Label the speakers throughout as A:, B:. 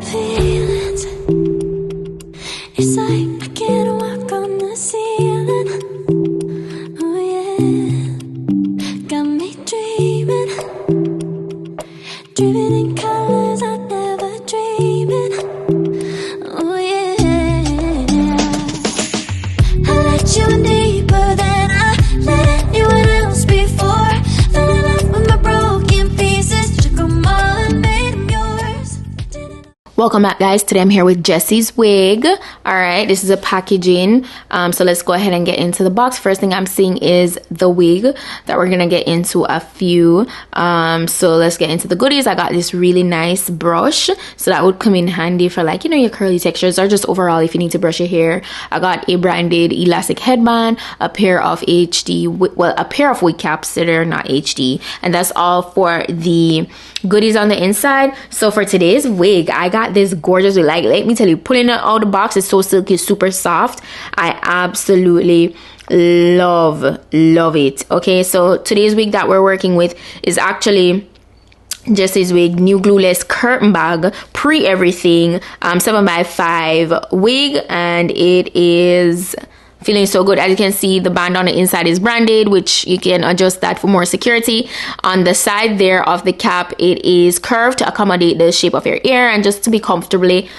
A: Feelings, it's like I can't walk on the ceiling. Oh yeah, got me dreaming, dreaming in colors I never dreamed. Oh yeah, I let you in deeper than I let anyone else before. Fell in love with my broken pieces, took them all and made them yours.
B: Welcome back, guys. Today I'm here with Jessie's wig. All right, this is a packaging, so let's go ahead and get into the box. First thing I'm seeing is the wig that we're gonna get into a few, so let's get into the goodies. I got this really nice brush, so that would come in handy for, like, you know, your curly textures, or just overall if you need to brush your hair. I got a branded elastic headband, a pair of a pair of wig caps that are not HD, and that's all for the goodies on the inside. So for today's wig, I got this gorgeous wig. Like, let me tell you, pulling it out of the box is so silky, super soft. I absolutely love it. Okay, so today's wig that we're working with is actually Jessie's wig, new glueless curtain bag, pre everything, 7x5 wig, and it is feeling so good. As you can see, the band on the inside is branded, which you can adjust that for more security. On the side there of the cap, it is curved to accommodate the shape of your ear and just to be comfortably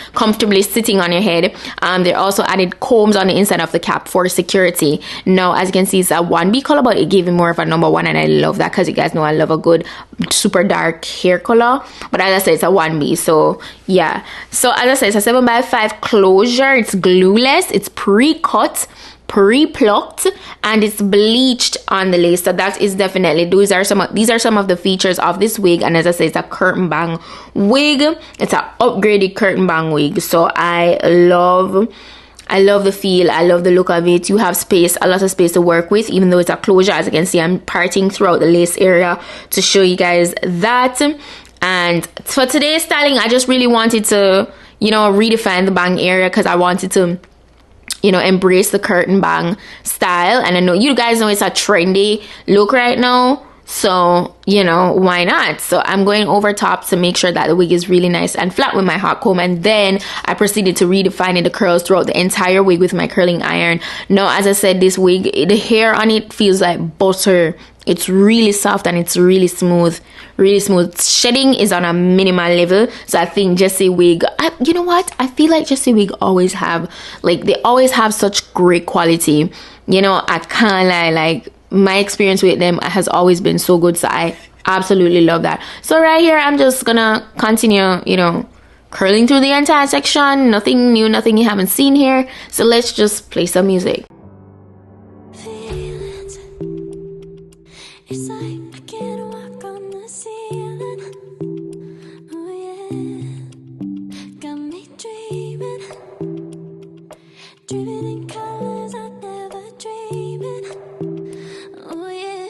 B: sitting on your head. They also added combs on the inside of the cap for security. Now, as you can see, it's a 1B color, but it gave me more of a number 1, and I love that because you guys know I love a good super dark hair color. But as I said, it's a 1B, so yeah. So as I said, it's a 7x5 closure. It's glueless, it's pre-cut, pre-plucked, and it's bleached on the lace. So that is definitely, these are some of the features of this wig. And as I say, it's a curtain bang wig. It's an upgraded curtain bang wig. So I love the feel, I love the look of it. You have space, a lot of space to work with, even though it's a closure. As you can see, I'm parting throughout the lace area to show you guys that. And for today's styling, I just really wanted to, you know, redefine the bang area, because I wanted to, you know, embrace the curtain bang style. And I know you guys know it's a trendy look right now, so, you know, why not? So I'm going over top to make sure that the wig is really nice and flat with my hot comb, and then I proceeded to redefine the curls throughout the entire wig with my curling iron. Now, as I said, this wig, the hair on it feels like butter. It's really soft and it's really smooth, Shedding is on a minimal level. So I think Jessie wig, you know what, I feel like Jessie wig always have, like, they always have such great quality. You know, I can't lie, like, my experience with them has always been so good. So I absolutely love that. So right here, I'm just gonna continue, you know, curling through the entire section. Nothing new, nothing you haven't seen here. So let's just play some music.
A: Feelings, it's like I can't walk on the ceiling. Oh yeah, got me dreaming, dreaming in colors I never dreamed. Oh yeah,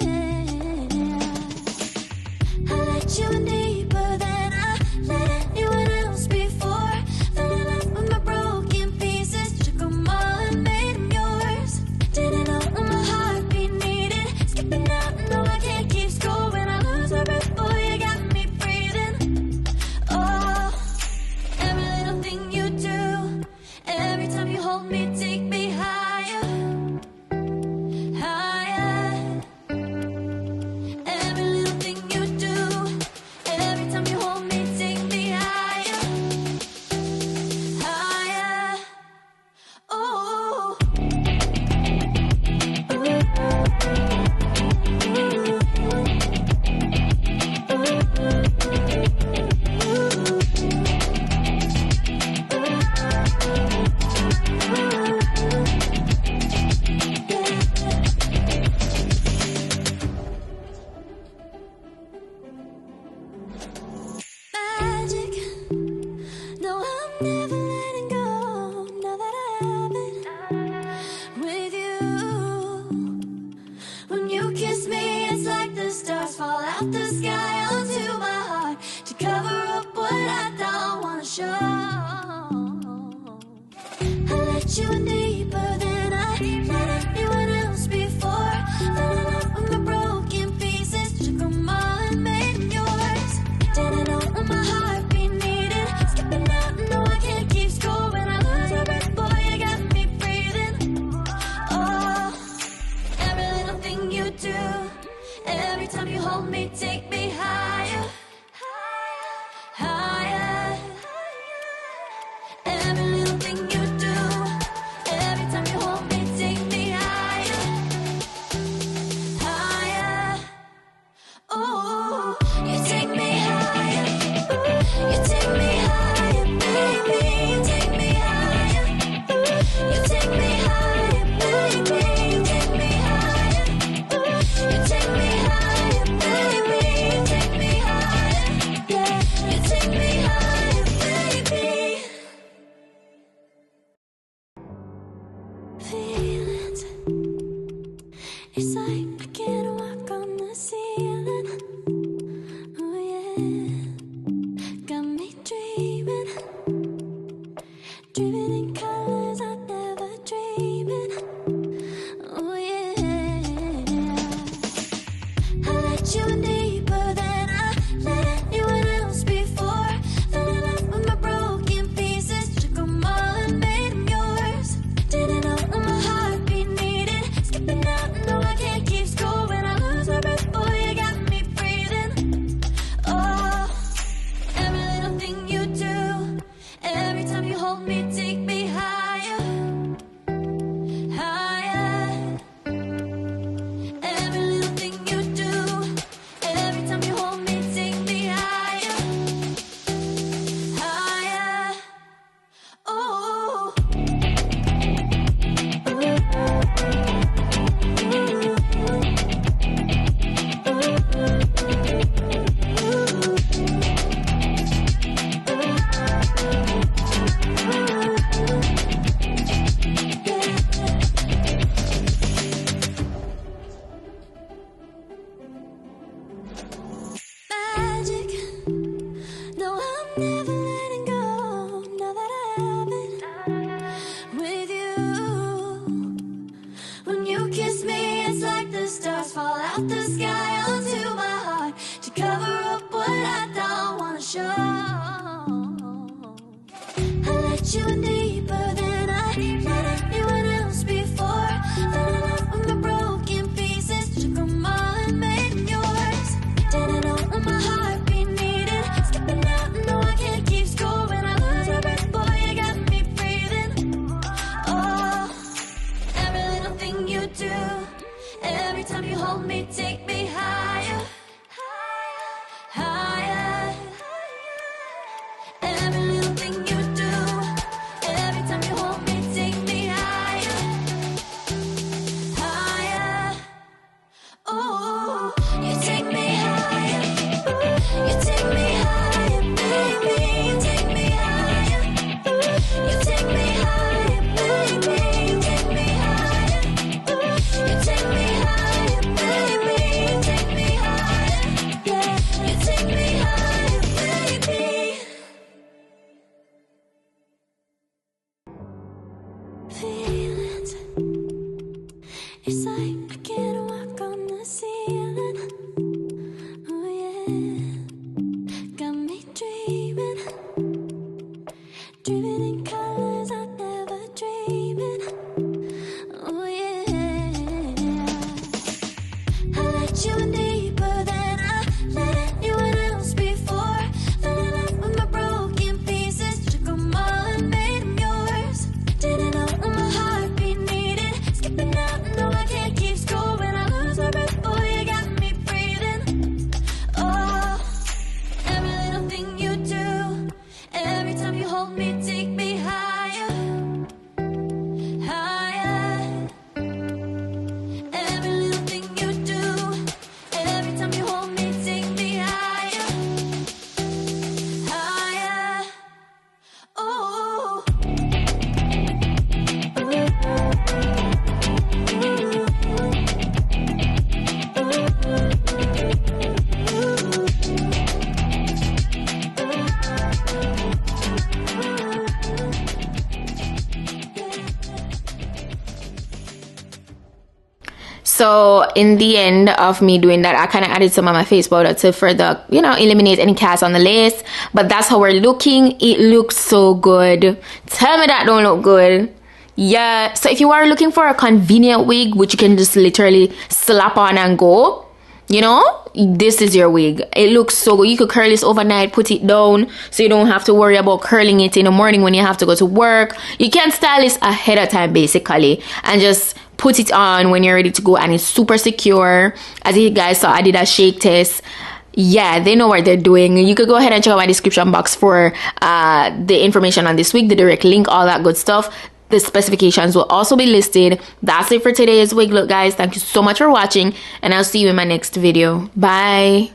A: I let you in deeper than I let anyone else before. Fell in love with my broken pieces, took them all and made them yours. Didn't know what my heartbeat needed, skipping out, no I can't keep score. When I lose my breath, boy, you got me breathing. Oh, every little thing you do, every time you hold me, take me higher, higher. Every little thing you do, every time you hold me, take me higher, higher. Oh. Magic, no, I'm never letting go. Now that I have it with you, when you kiss me, it's like the stars fall out the sky onto my heart to cover up what I don't wanna show. I let you in deeper than I let anyone else before. Fell in love with my broken pieces, took them all and made them yours. Didn't know what my heartbeat needed, skipping out, me, take me higher, higher. Every little thing you do, every time you hold me, take me higher, higher. Oh. Magic. No, I'm never letting go. Now that I have it with you. When you kiss me, it's like the stars fall out the sky onto my heart to cover up what I don't wanna show. I let you in deeper than I let anyone else before. Fell in love with my broken pieces, took them all and made them yours. Didn't know what my heartbeat needed. Skipping out, no, I can't keep score. When I lose my breath, boy, you got me breathing. Oh, every little thing you do, every time you hold me, take me higher, higher. Every little thing you do, every time you hold me, take me higher, higher. Oh, you take me higher, you take me higher, baby, you take me higher, you take me higher, baby, you take me higher, you take me higher, baby, you take me higher, yeah, you take me higher, baby. Feelings, it's like I can't walk on the ceiling. Oh yeah, got me dreaming, dreaming in colors I never dreamed. Oh yeah, I let you in deeper than I let anyone else before. Fell in love with my broken pieces, took them all and made them yours. Didn't know what my heartbeat needed. Skipping out, no, I can't keep score. When I lose my breath, boy, you got me breathing. Oh, every little thing you do, every time you hold me, take me higher, higher. Every little thing you do, every time you hold me, take me higher, higher. Oh.
B: So in the end of me doing that, I kind of added some of my face powder to further, you know, eliminate any cast on the lace. But that's how we're looking. It looks so good. Tell me that don't look good. Yeah, so if you are looking for a convenient wig which you can just literally slap on and go, you know, this is your wig. It looks so good. You could curl this overnight, put it down, so you don't have to worry about curling it in the morning when you have to go to work. You can style this ahead of time basically and just put it on when you're ready to go, and it's super secure. As you guys saw, I did a shake test. Yeah, they know what they're doing. You could go ahead and check out my description box for the information on this wig, the direct link, all that good stuff. The specifications will also be listed. That's it for today's wig look, guys. Thank you so much for watching, and I'll see you in my next video. Bye.